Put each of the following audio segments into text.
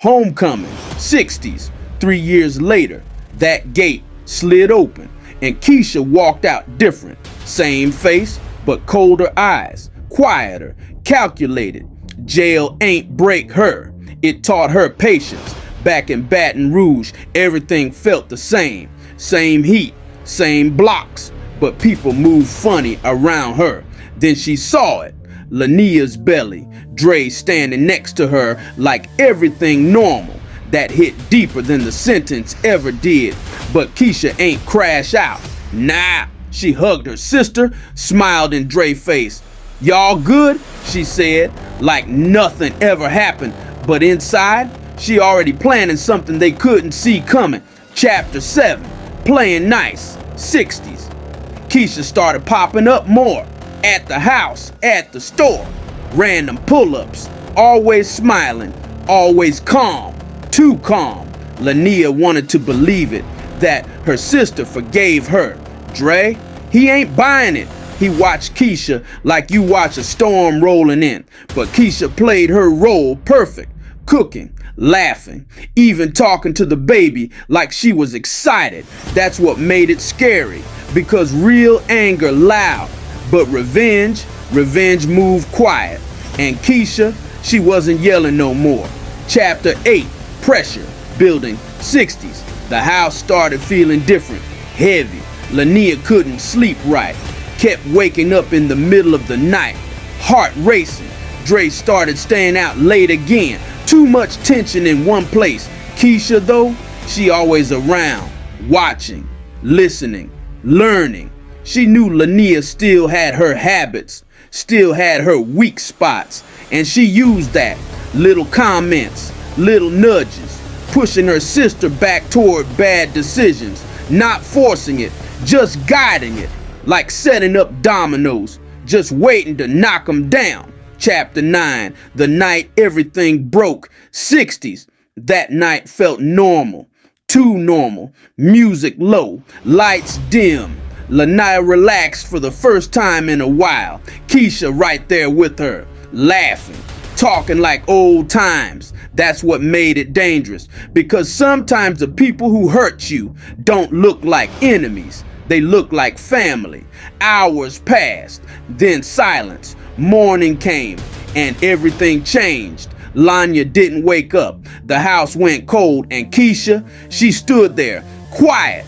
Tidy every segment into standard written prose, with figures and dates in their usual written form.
Homecoming, 60s. 3 years later, that gate slid open and Keisha walked out different. Same face, but colder eyes, quieter, calculated. Jail ain't break her. It taught her patience. Back in Baton Rouge, everything felt the same. Same heat, same blocks, but people moved funny around her. Then she saw it. Lania's belly, Dre standing next to her like everything normal. That hit deeper than the sentence ever did. But Keisha ain't crash out. Nah, she hugged her sister, smiled in Dre's face. Y'all good? She said, like nothing ever happened. But inside, she already planning something they couldn't see coming. Chapter 7, playing nice, 60s. Keisha started popping up more. At the house, at the store. Random pull-ups, always smiling, always calm, too calm. Lania wanted to believe it, that her sister forgave her. Dre, he ain't buying it. He watched Keisha like you watch a storm rolling in. But Keisha played her role perfect, cooking, laughing, even talking to the baby like she was excited. That's what made it scary, because real anger loud, but revenge moved quiet. And Keisha, she wasn't yelling no more. Chapter 8, pressure, building, 60s. The house started feeling different, heavy. Lania couldn't sleep right, kept waking up in the middle of the night, heart racing. Dre started staying out late again. Too much tension in one place. Keisha, though, she always around, watching, listening, learning. She knew Lania still had her habits, still had her weak spots, and she used that. Little comments, little nudges, pushing her sister back toward bad decisions, not forcing it, just guiding it, like setting up dominoes, just waiting to knock them down. Chapter 9, the night everything broke, 60s. That night felt normal, too normal. Music low, lights dim. Lania relaxed for the first time in a while. Keisha right there with her, laughing, talking like old times. That's what made it dangerous, because sometimes the people who hurt you don't look like enemies. They look like family. Hours passed, then silence. Morning came, and everything changed. Lania didn't wake up. The house went cold, and Keisha, she stood there, quiet,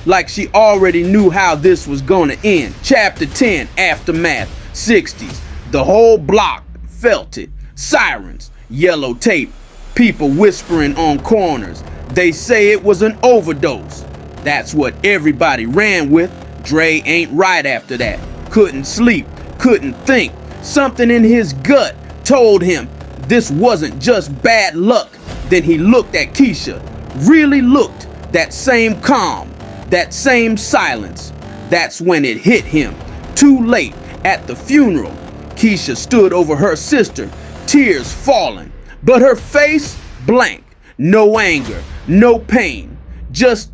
like she already knew how this was gonna end. Chapter 10, aftermath, 60s. The whole block felt it. Sirens, yellow tape, people whispering on corners. They say it was an overdose. That's what everybody ran with. Dre ain't right after that. Couldn't sleep, couldn't think. Something in his gut told him this wasn't just bad luck. Then he looked at Keisha, really looked, that same calm, that same silence. That's when it hit him. Too late. At the funeral, Keisha stood over her sister, tears falling, but her face blank. No anger, no pain, just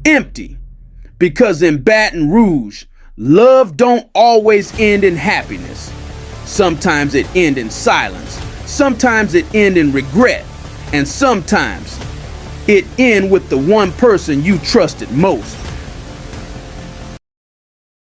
empty. Because in Baton Rouge, love don't always end in happiness. Sometimes it ends in silence. Sometimes it ends in regret. And sometimes it ends with the one person you trusted most.